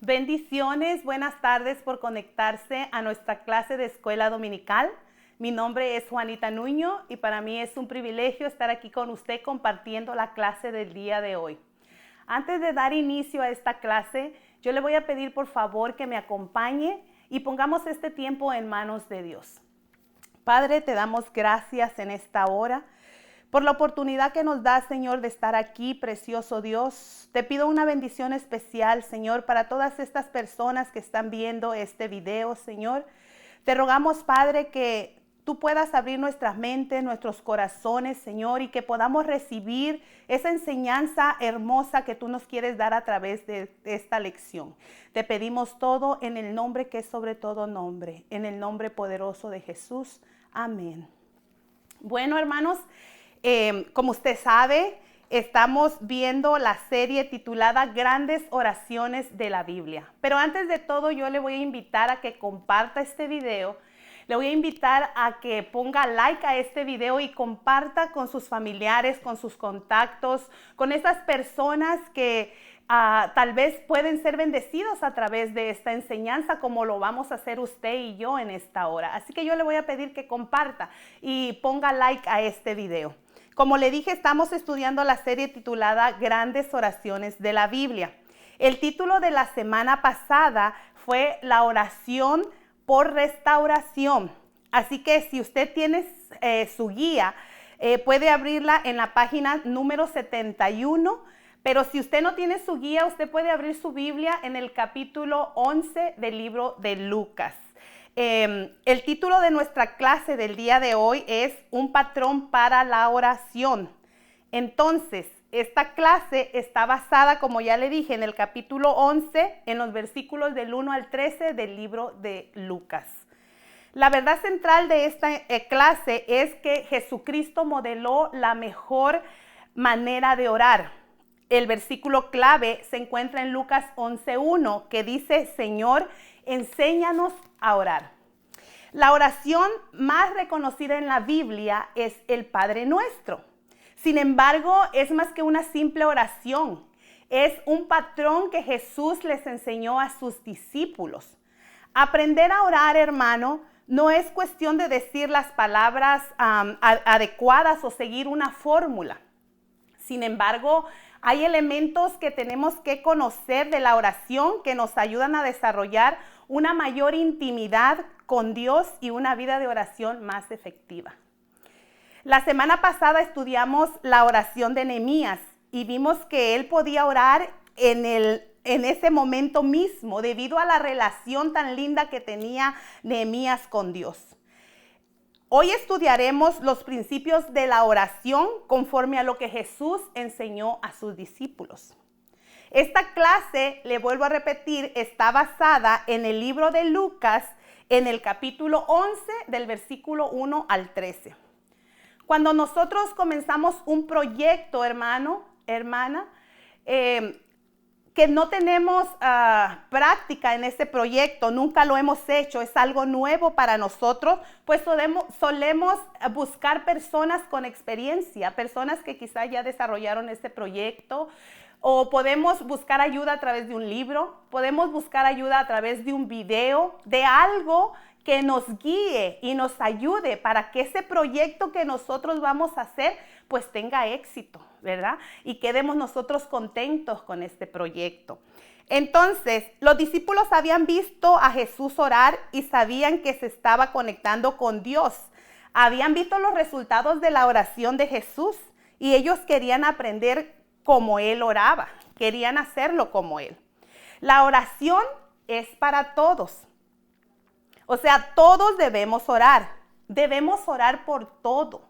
Bendiciones, buenas tardes por conectarse a nuestra clase de escuela dominical. Mi nombre es Juanita Nuño y para mí es un privilegio estar aquí con usted compartiendo la clase del día de hoy. Antes de dar inicio a esta clase, yo le voy a pedir por favor que me acompañe y pongamos este tiempo en manos de Dios. Padre, te damos gracias en esta hora por la oportunidad que nos da, Señor, de estar aquí, precioso Dios. Te pido una bendición especial, Señor, para todas estas personas que están viendo este video, Señor. Te rogamos, Padre, que tú puedas abrir nuestras mentes, nuestros corazones, Señor, y que podamos recibir esa enseñanza hermosa que tú nos quieres dar a través de esta lección. Te pedimos todo en el nombre que es sobre todo nombre, en el nombre poderoso de Jesús. Amén. Bueno, hermanos, como usted sabe, estamos viendo la serie titulada Grandes Oraciones de la Biblia. Pero antes de todo, yo le voy a invitar a que comparta este video. Le voy a invitar a que ponga like a este video y comparta con sus familiares, con sus contactos, con esas personas que tal vez pueden ser bendecidos a través de esta enseñanza, como lo vamos a hacer usted y yo en esta hora. Así que yo le voy a pedir que comparta y ponga like a este video. Como le dije, estamos estudiando la serie titulada Grandes Oraciones de la Biblia. El título de la semana pasada fue La oración por restauración. Así que si usted tiene su guía, puede abrirla en la página número 71. Pero si usted no tiene su guía, usted puede abrir su Biblia en el capítulo 11 del libro de Lucas. El título de nuestra clase del día de hoy es Un patrón para la oración. Entonces, esta clase está basada, como ya le dije, en el capítulo 11, en los versículos del 1 al 13 del libro de Lucas. La verdad central de esta clase es que Jesucristo modeló la mejor manera de orar. El versículo clave se encuentra en Lucas 11:1, que dice: Señor, enséñanos a orar. La oración más reconocida en la Biblia es el Padre Nuestro. Sin embargo, es más que una simple oración. Es un patrón que Jesús les enseñó a sus discípulos. Aprender a orar, hermano, no es cuestión de decir las palabras adecuadas o seguir una fórmula. Sin embargo, hay elementos que tenemos que conocer de la oración que nos ayudan a desarrollar una mayor intimidad con Dios y una vida de oración más efectiva. La semana pasada estudiamos la oración de Nehemías y vimos que él podía orar en ese momento mismo debido a la relación tan linda que tenía Nehemías con Dios. Hoy estudiaremos los principios de la oración conforme a lo que Jesús enseñó a sus discípulos. Esta clase, le vuelvo a repetir, está basada en el libro de Lucas, en el capítulo 11, del versículo 1 al 13. Cuando nosotros comenzamos un proyecto, hermano, hermana, que no tenemos práctica en ese proyecto, nunca lo hemos hecho, es algo nuevo para nosotros, pues solemos buscar personas con experiencia, personas que quizá ya desarrollaron este proyecto, o podemos buscar ayuda a través de un libro, podemos buscar ayuda a través de un video, de algo que nos guíe y nos ayude para que ese proyecto que nosotros vamos a hacer pues tenga éxito, ¿verdad? Y quedemos nosotros contentos con este proyecto. Entonces, los discípulos habían visto a Jesús orar y sabían que se estaba conectando con Dios. Habían visto los resultados de la oración de Jesús y ellos querían aprender como Él oraba, querían hacerlo como Él. La oración es para todos. O sea, todos debemos orar por todo.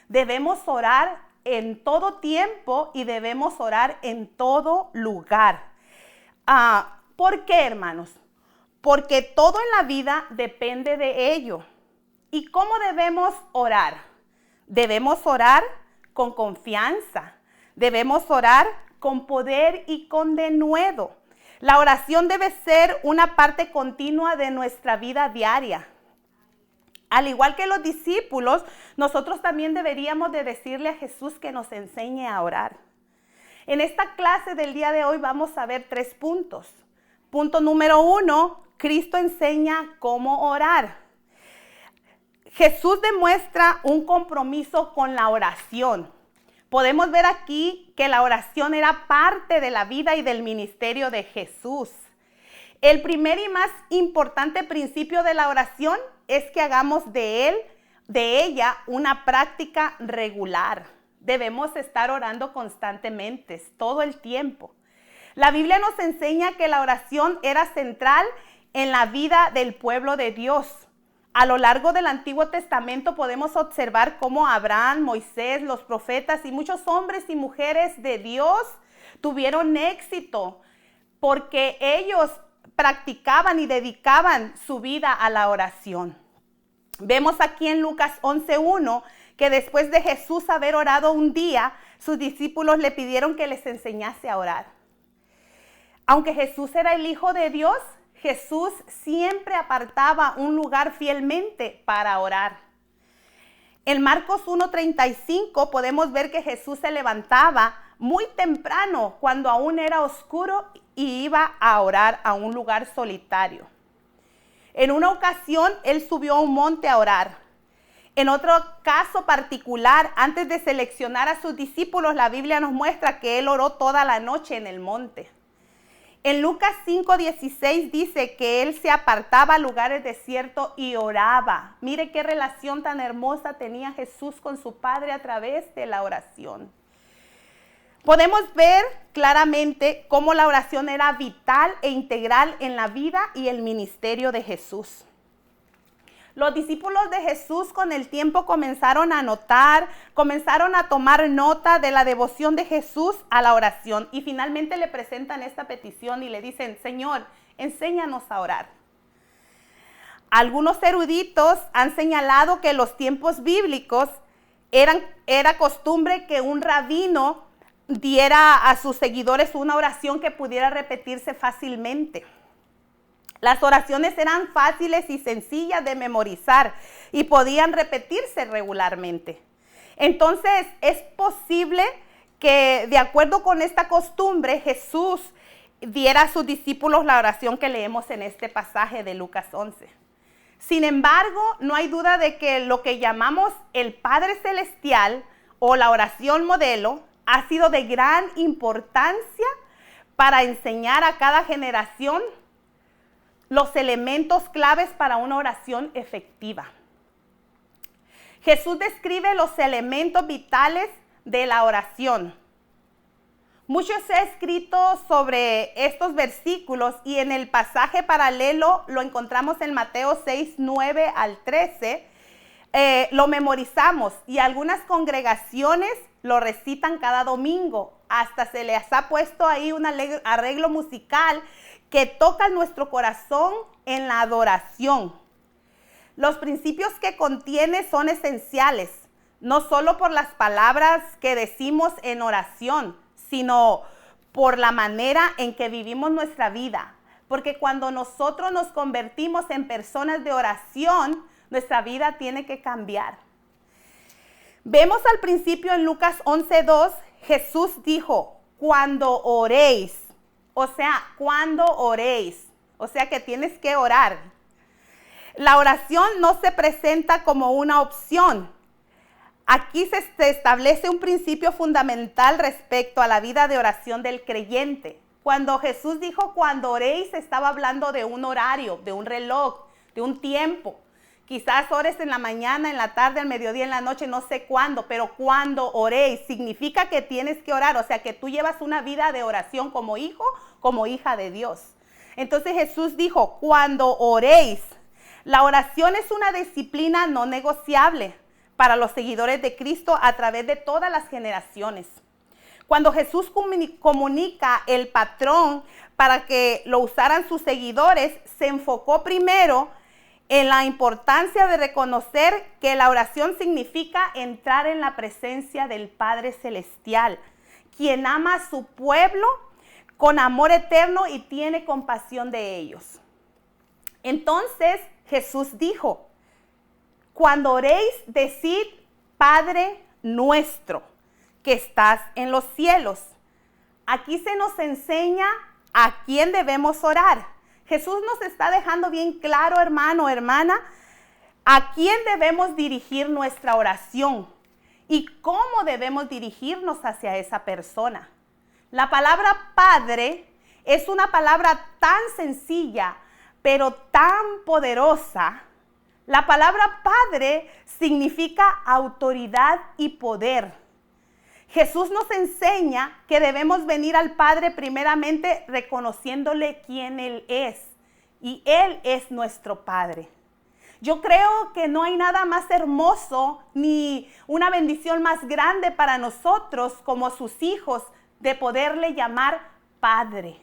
Debemos orar en todo tiempo y debemos orar en todo lugar. ¿Por qué, hermanos? Porque todo en la vida depende de ello. ¿Y cómo debemos orar? Debemos orar con confianza. Debemos orar con poder y con denuedo. La oración debe ser una parte continua de nuestra vida diaria. Al igual que los discípulos, nosotros también deberíamos de decirle a Jesús que nos enseñe a orar. En esta clase del día de hoy vamos a ver 3 puntos. punto número 1, Cristo enseña cómo orar. Jesús demuestra un compromiso con la oración. Podemos ver aquí que la oración era parte de la vida y del ministerio de Jesús. El primer y más importante principio de la oración es que hagamos de ella una práctica regular. Debemos estar orando constantemente, todo el tiempo. La Biblia nos enseña que la oración era central en la vida del pueblo de Dios. A lo largo del Antiguo Testamento podemos observar cómo Abraham, Moisés, los profetas y muchos hombres y mujeres de Dios tuvieron éxito porque ellos practicaban y dedicaban su vida a la oración. Vemos aquí en Lucas 11:1 que después de Jesús haber orado un día, sus discípulos le pidieron que les enseñase a orar. Aunque Jesús era el Hijo de Dios, Jesús siempre apartaba un lugar fielmente para orar. En Marcos 1:35 podemos ver que Jesús se levantaba muy temprano cuando aún era oscuro y iba a orar a un lugar solitario. En una ocasión, él subió a un monte a orar. En otro caso particular, antes de seleccionar a sus discípulos, la Biblia nos muestra que él oró toda la noche en el monte. En Lucas 5:16 dice que él se apartaba a lugares desiertos y oraba. Mire qué relación tan hermosa tenía Jesús con su Padre a través de la oración. Podemos ver claramente cómo la oración era vital e integral en la vida y el ministerio de Jesús. Los discípulos de Jesús con el tiempo comenzaron a tomar nota de la devoción de Jesús a la oración y finalmente le presentan esta petición y le dicen: Señor, enséñanos a orar. Algunos eruditos han señalado que en los tiempos bíblicos era costumbre que un rabino diera a sus seguidores una oración que pudiera repetirse fácilmente. Las oraciones eran fáciles y sencillas de memorizar y podían repetirse regularmente. Entonces, es posible que, de acuerdo con esta costumbre, Jesús diera a sus discípulos la oración que leemos en este pasaje de Lucas 11. Sin embargo, no hay duda de que lo que llamamos el Padre Celestial o la oración modelo ha sido de gran importancia para enseñar a cada generación los elementos claves para una oración efectiva. Jesús describe los elementos vitales de la oración. Mucho se ha escrito sobre estos versículos y en el pasaje paralelo lo encontramos en Mateo 6:9 al 13. Lo memorizamos y algunas congregaciones lo recitan cada domingo. Hasta se les ha puesto ahí un arreglo musical que toca nuestro corazón en la adoración. Los principios que contiene son esenciales, no solo por las palabras que decimos en oración, sino por la manera en que vivimos nuestra vida. Porque cuando nosotros nos convertimos en personas de oración, nuestra vida tiene que cambiar. Vemos al principio en Lucas 11:2, Jesús dijo: cuando oréis, cuando oréis, que tienes que orar. La oración no se presenta como una opción. Aquí se establece un principio fundamental respecto a la vida de oración del creyente. Cuando Jesús dijo cuando oréis, estaba hablando de un horario, de un reloj, de un tiempo. Quizás ores en la mañana, en la tarde, al mediodía, en la noche, no sé cuándo, pero cuando oréis significa que tienes que orar, que tú llevas una vida de oración como hijo, como hija de Dios. Entonces Jesús dijo, cuando oréis. La oración es una disciplina no negociable para los seguidores de Cristo a través de todas las generaciones. Cuando Jesús comunica el patrón para que lo usaran sus seguidores, se enfocó primero en la importancia de reconocer que la oración significa entrar en la presencia del Padre Celestial, quien ama a su pueblo con amor eterno y tiene compasión de ellos. Entonces Jesús dijo, cuando oréis, decid, Padre nuestro, que estás en los cielos. Aquí se nos enseña ¿a quién debemos orar? Jesús nos está dejando bien claro, hermano, hermana, a quién debemos dirigir nuestra oración y cómo debemos dirigirnos hacia esa persona. La palabra Padre es una palabra tan sencilla, pero tan poderosa. La palabra Padre significa autoridad y poder. Jesús nos enseña que debemos venir al Padre primeramente reconociéndole quién Él es. Y Él es nuestro Padre. Yo creo que no hay nada más hermoso ni una bendición más grande para nosotros como sus hijos de poderle llamar Padre.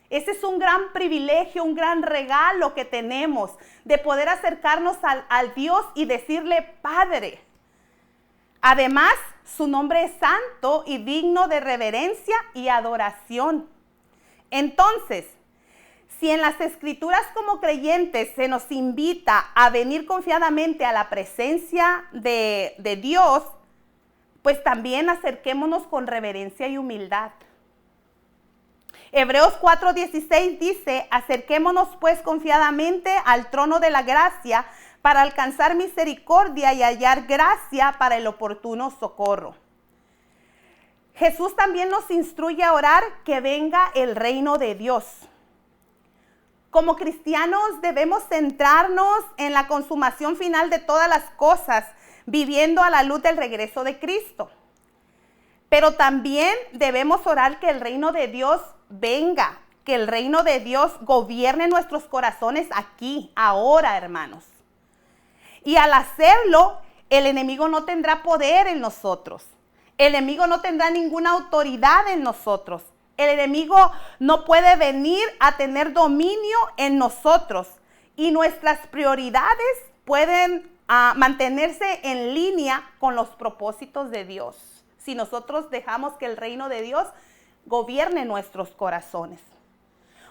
Ese es un gran privilegio, un gran regalo que tenemos de poder acercarnos al Dios y decirle Padre. Además, su nombre es santo y digno de reverencia y adoración. Entonces, si en las Escrituras como creyentes se nos invita a venir confiadamente a la presencia de Dios, pues también acerquémonos con reverencia y humildad. Hebreos 4:16 dice, acerquémonos pues confiadamente al trono de la gracia para alcanzar misericordia y hallar gracia para el oportuno socorro. Jesús también nos instruye a orar que venga el reino de Dios. Como cristianos debemos centrarnos en la consumación final de todas las cosas, viviendo a la luz del regreso de Cristo. Pero también debemos orar que el reino de Dios venga, que el reino de Dios gobierne nuestros corazones aquí, ahora, hermanos. Y al hacerlo, el enemigo no tendrá poder en nosotros. El enemigo no tendrá ninguna autoridad en nosotros. El enemigo no puede venir a tener dominio en nosotros. Y nuestras prioridades pueden mantenerse en línea con los propósitos de Dios. Si nosotros dejamos que el reino de Dios gobierne nuestros corazones.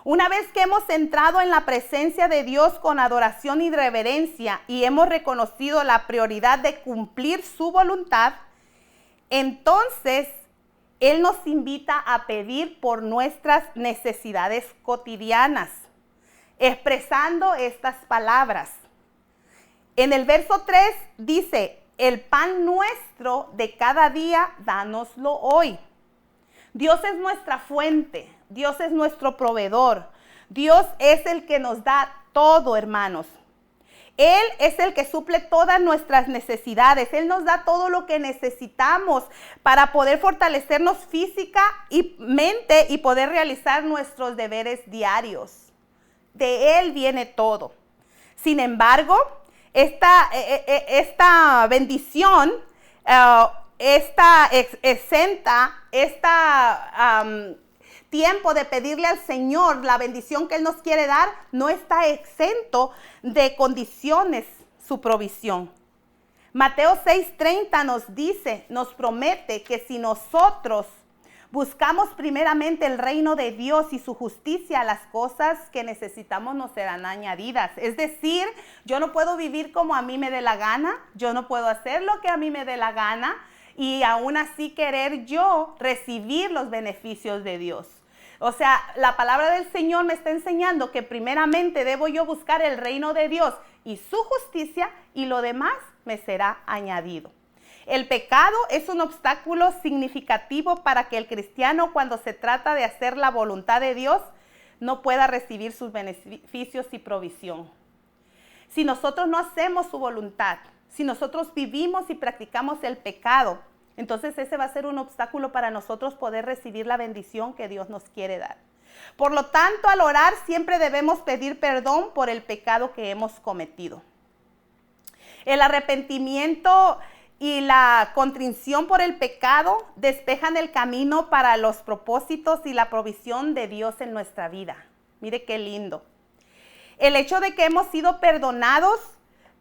Una vez que hemos entrado en la presencia de Dios con adoración y reverencia y hemos reconocido la prioridad de cumplir su voluntad, entonces Él nos invita a pedir por nuestras necesidades cotidianas, expresando estas palabras. En el verso 3 dice, el pan nuestro de cada día, dánoslo hoy. Dios es nuestra fuente, Dios es nuestro proveedor, Dios es el que nos da todo, hermanos. Él es el que suple todas nuestras necesidades, Él nos da todo lo que necesitamos para poder fortalecernos física y mente y poder realizar nuestros deberes diarios. De Él viene todo. Sin embargo, esta bendición, tiempo de pedirle al Señor la bendición que Él nos quiere dar, no está exento de condiciones su provisión. Mateo 6:30 nos dice, nos promete que si nosotros buscamos primeramente el reino de Dios y su justicia, las cosas que necesitamos nos serán añadidas. Es decir, yo no puedo vivir como a mí me dé la gana, yo no puedo hacer lo que a mí me dé la gana y aún así querer yo recibir los beneficios de Dios. O sea, la palabra del Señor me está enseñando que primeramente debo yo buscar el reino de Dios y su justicia y lo demás me será añadido. El pecado es un obstáculo significativo para que el cristiano, cuando se trata de hacer la voluntad de Dios, no pueda recibir sus beneficios y provisión. Si nosotros no hacemos su voluntad, si nosotros vivimos y practicamos el pecado, entonces ese va a ser un obstáculo para nosotros poder recibir la bendición que Dios nos quiere dar. Por lo tanto, al orar siempre debemos pedir perdón por el pecado que hemos cometido. El arrepentimiento y la contrición por el pecado despejan el camino para los propósitos y la provisión de Dios en nuestra vida. Mire qué lindo. El hecho de que hemos sido perdonados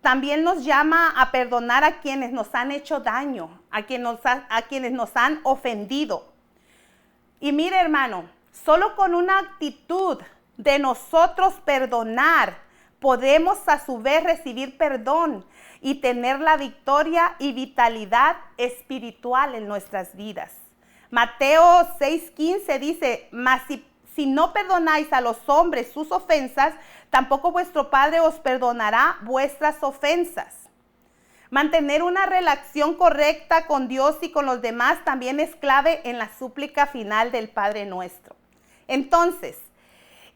también nos llama a perdonar a quienes nos han hecho daño, a quienes nos han ofendido. Y mire, hermano, solo con una actitud de nosotros perdonar, podemos a su vez recibir perdón y tener la victoria y vitalidad espiritual en nuestras vidas. Mateo 6:15 dice, mas Si no perdonáis a los hombres sus ofensas, tampoco vuestro Padre os perdonará vuestras ofensas. Mantener una relación correcta con Dios y con los demás también es clave en la súplica final del Padre Nuestro. Entonces,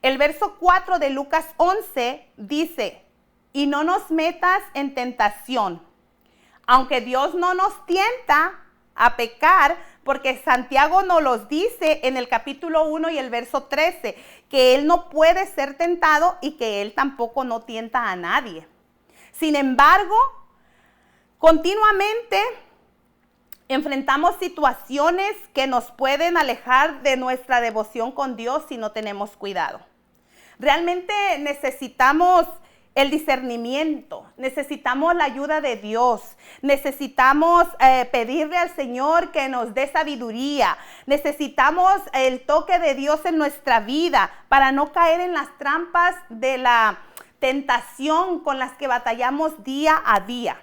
el verso 4 de Lucas 11 dice, y no nos metas en tentación, aunque Dios no nos tienta a pecar, porque Santiago nos los dice en el capítulo 1 y el verso 13, que Él no puede ser tentado y que Él tampoco no tienta a nadie. Sin embargo, continuamente enfrentamos situaciones que nos pueden alejar de nuestra devoción con Dios si no tenemos cuidado. Realmente necesitamos el discernimiento, necesitamos la ayuda de Dios, necesitamos pedirle al Señor que nos dé sabiduría, necesitamos el toque de Dios en nuestra vida para no caer en las trampas de la tentación con las que batallamos día a día.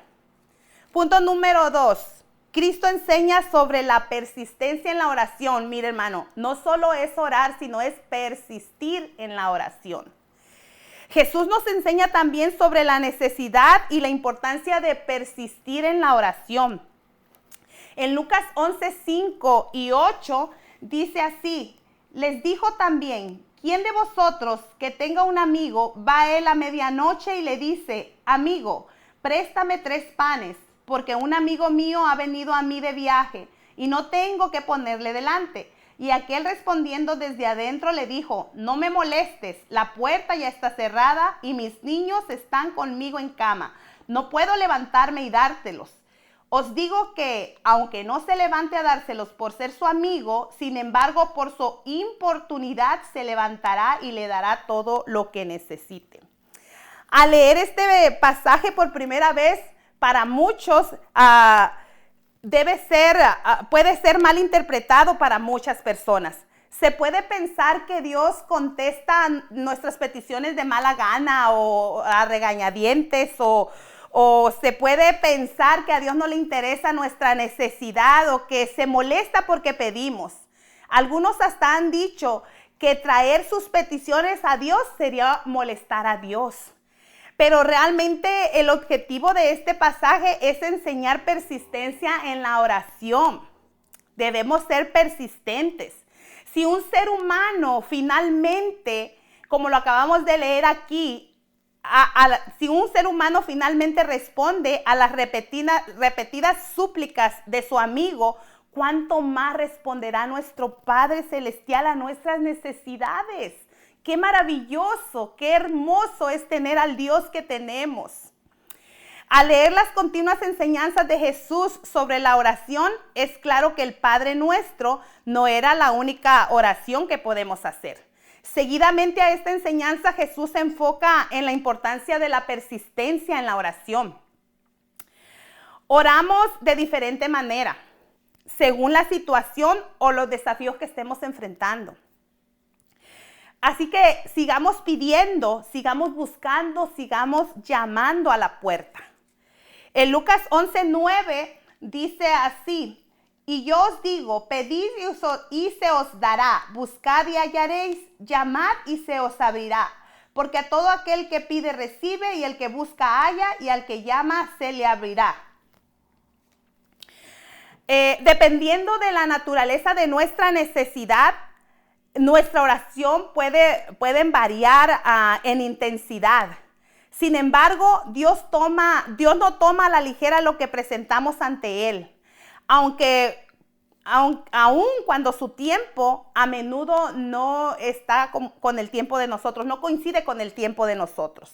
Punto número 2. Cristo enseña sobre la persistencia en la oración. Mire, hermano, no solo es orar, sino es persistir en la oración. Jesús nos enseña también sobre la necesidad y la importancia de persistir en la oración. En Lucas 11, 5 y 8 dice así, les dijo también, ¿quién de vosotros que tenga un amigo va a él a medianoche y le dice, amigo, préstame 3 panes, porque un amigo mío ha venido a mí de viaje y no tengo que ponerle delante? Y aquel respondiendo desde adentro le dijo, no me molestes, la puerta ya está cerrada y mis niños están conmigo en cama. No puedo levantarme y dártelos. Os digo que, aunque no se levante a dárselos por ser su amigo, sin embargo, por su importunidad se levantará y le dará todo lo que necesite. Al leer este pasaje por primera vez, para muchos, puede ser mal interpretado para muchas personas. Se puede pensar que Dios contesta nuestras peticiones de mala gana o a regañadientes o se puede pensar que a Dios no le interesa nuestra necesidad o que se molesta porque pedimos. Algunos hasta han dicho que traer sus peticiones a Dios sería molestar a Dios. Pero realmente el objetivo de este pasaje es enseñar persistencia en la oración. Debemos ser persistentes. Si un ser humano finalmente, como lo acabamos de leer aquí, si un ser humano finalmente responde a las repetidas súplicas de su amigo, ¿cuánto más responderá nuestro Padre Celestial a nuestras necesidades? Qué maravilloso, qué hermoso es tener al Dios que tenemos. Al leer las continuas enseñanzas de Jesús sobre la oración, es claro que el Padre Nuestro no era la única oración que podemos hacer. Seguidamente a esta enseñanza, Jesús se enfoca en la importancia de la persistencia en la oración. Oramos de diferente manera, según la situación o los desafíos que estemos enfrentando. Así que sigamos pidiendo, sigamos buscando, sigamos llamando a la puerta. En Lucas 11:9 dice así, y yo os digo, pedid y se os dará, buscad y hallaréis, llamad y se os abrirá. Porque a todo aquel que pide recibe, y el que busca halla, y al que llama se le abrirá. Dependiendo de la naturaleza de nuestra necesidad, nuestra oración pueden variar en intensidad. Sin embargo, Dios no toma a la ligera lo que presentamos ante Él. Aun cuando su tiempo a menudo no está con el tiempo de nosotros, no coincide con el tiempo de nosotros.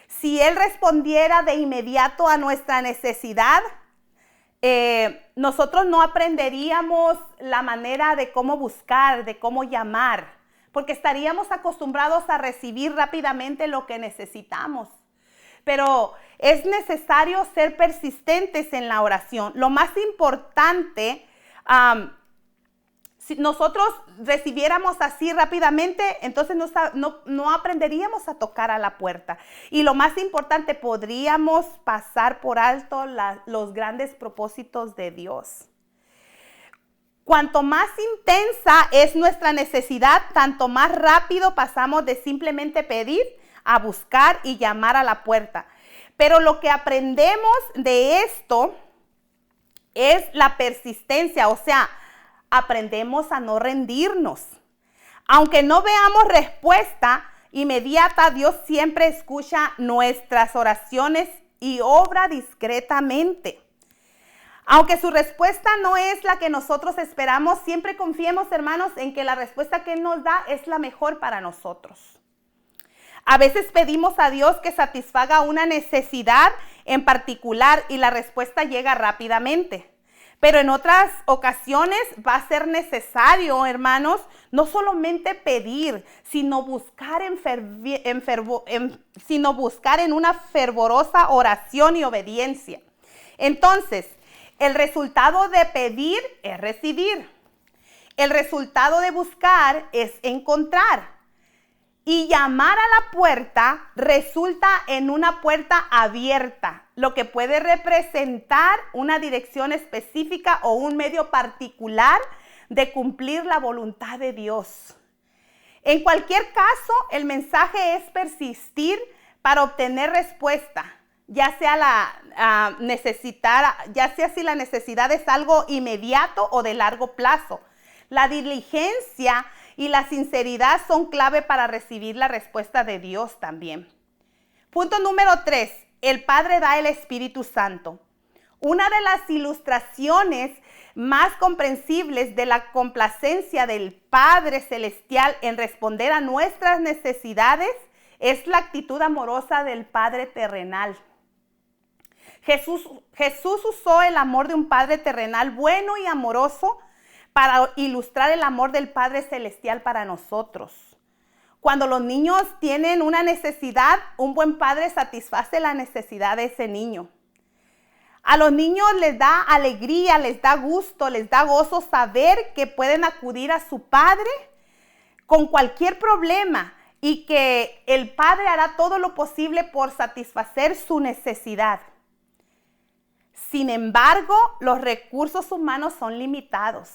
Si Él respondiera de inmediato a nuestra necesidad, nosotros no aprenderíamos la manera de cómo buscar, de cómo llamar, porque estaríamos acostumbrados a recibir rápidamente lo que necesitamos. Pero es necesario ser persistentes en la oración. Lo más importante, si nosotros recibiéramos así rápidamente, entonces no aprenderíamos a tocar a la puerta. Y lo más importante, podríamos pasar por alto los grandes propósitos de Dios. Cuanto más intensa es nuestra necesidad, tanto más rápido pasamos de simplemente pedir a buscar y llamar a la puerta. Pero lo que aprendemos de esto es la persistencia, o sea, aprendemos a no rendirnos. Aunque no veamos respuesta inmediata, Dios siempre escucha nuestras oraciones y obra discretamente. Aunque su respuesta no es la que nosotros esperamos, siempre confiemos, hermanos, en que la respuesta que Él nos da es la mejor para nosotros. A veces pedimos a Dios que satisfaga una necesidad en particular y la respuesta llega rápidamente. Pero en otras ocasiones va a ser necesario, hermanos, no solamente pedir, sino buscar en una fervorosa oración y obediencia. Entonces, el resultado de pedir es recibir. El resultado de buscar es encontrar. Y llamar a la puerta resulta en una puerta abierta, lo que puede representar una dirección específica o un medio particular de cumplir la voluntad de Dios. En cualquier caso, el mensaje es persistir para obtener respuesta, ya sea si la necesidad es algo inmediato o de largo plazo. La diligencia y la sinceridad son clave para recibir la respuesta de Dios también. Punto número 3. El Padre da el Espíritu Santo. Una de las ilustraciones más comprensibles de la complacencia del Padre Celestial en responder a nuestras necesidades es la actitud amorosa del Padre terrenal. Jesús usó el amor de un Padre terrenal bueno y amoroso para ilustrar el amor del Padre Celestial para nosotros. Cuando los niños tienen una necesidad, un buen padre satisface la necesidad de ese niño. A los niños les da alegría, les da gusto, les da gozo saber que pueden acudir a su padre con cualquier problema y que el padre hará todo lo posible por satisfacer su necesidad. Sin embargo, los recursos humanos son limitados.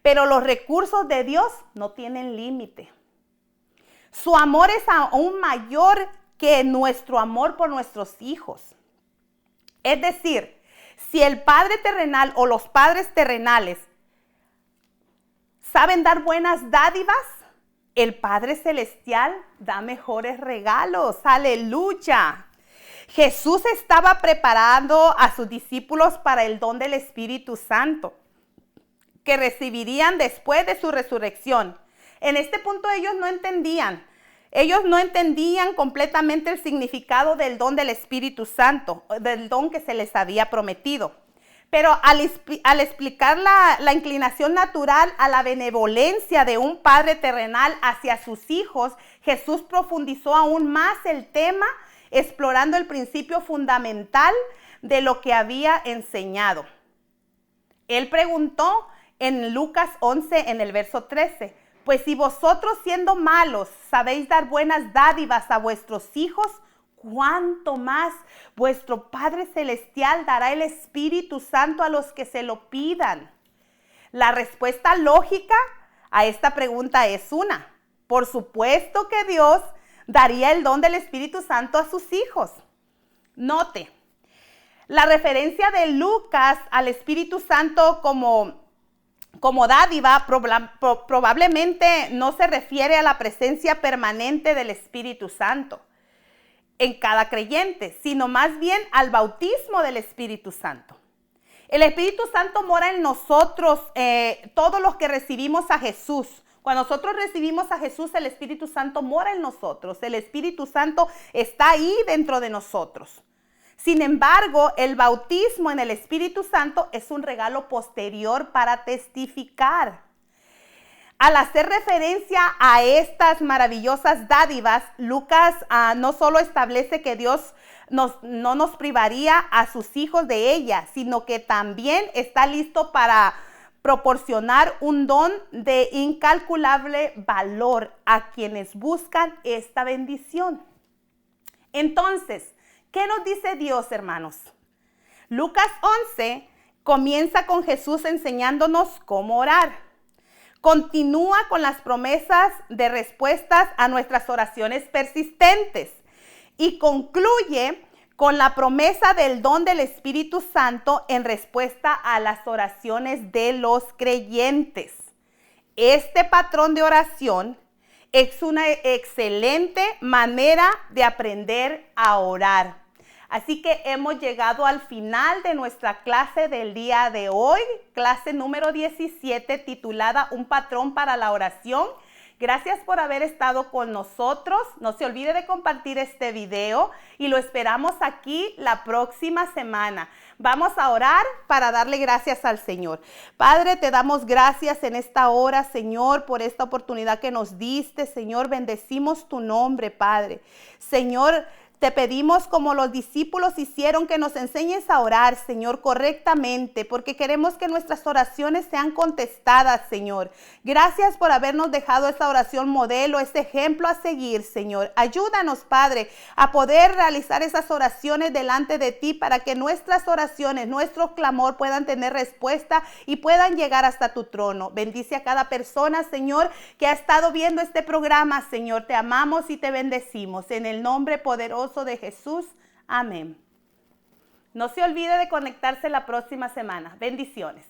Pero los recursos de Dios no tienen límite. Su amor es aún mayor que nuestro amor por nuestros hijos. Es decir, si el Padre terrenal o los padres terrenales saben dar buenas dádivas, el Padre celestial da mejores regalos. ¡Aleluya! Jesús estaba preparando a sus discípulos para el don del Espíritu Santo, que recibirían después de su resurrección. En este punto ellos no entendían completamente el significado del don del Espíritu Santo, del don que se les había prometido. Pero al explicar la inclinación natural a la benevolencia de un padre terrenal hacia sus hijos, Jesús profundizó aún más el tema, explorando el principio fundamental de lo que había enseñado. Él preguntó en Lucas 11, en el verso 13, pues si vosotros siendo malos sabéis dar buenas dádivas a vuestros hijos, ¿cuánto más vuestro Padre Celestial dará el Espíritu Santo a los que se lo pidan? La respuesta lógica a esta pregunta es una. Por supuesto que Dios daría el don del Espíritu Santo a sus hijos. Note, la referencia de Lucas al Espíritu Santo como dádiva probablemente no se refiere a la presencia permanente del Espíritu Santo en cada creyente, sino más bien al bautismo del Espíritu Santo. El Espíritu Santo mora en nosotros, todos los que recibimos a Jesús. Cuando nosotros recibimos a Jesús, el Espíritu Santo mora en nosotros. El Espíritu Santo está ahí dentro de nosotros. Sin embargo, el bautismo en el Espíritu Santo es un regalo posterior para testificar. Al hacer referencia a estas maravillosas dádivas, Lucas no solo establece que Dios no nos privaría a sus hijos de ellas, sino que también está listo para proporcionar un don de incalculable valor a quienes buscan esta bendición. Entonces, ¿qué nos dice Dios, hermanos? Lucas 11 Comienza con Jesús enseñándonos cómo orar. Continúa con las promesas de respuestas a nuestras oraciones persistentes. Y concluye con la promesa del don del Espíritu Santo en respuesta a las oraciones de los creyentes. Este patrón de oración es una excelente manera de aprender a orar. Así que hemos llegado al final de nuestra clase del día de hoy, clase número 17, titulada Un patrón para la oración. Gracias por haber estado con nosotros. No se olvide de compartir este video y lo esperamos aquí la próxima semana. Vamos a orar para darle gracias al Señor. Padre, te damos gracias en esta hora, Señor, por esta oportunidad que nos diste. Señor, bendecimos tu nombre, Padre. Señor, te pedimos, como los discípulos hicieron, que nos enseñes a orar, Señor, correctamente, porque queremos que nuestras oraciones sean contestadas, Señor. Gracias por habernos dejado esa oración modelo, ese ejemplo a seguir, Señor. Ayúdanos, Padre, a poder realizar esas oraciones delante de ti para que nuestras oraciones, nuestro clamor puedan tener respuesta y puedan llegar hasta tu trono. Bendice a cada persona, Señor, que ha estado viendo este programa, Señor. Te amamos y te bendecimos. En el nombre poderoso de Jesús. Amén. No se olvide de conectarse la próxima semana. Bendiciones.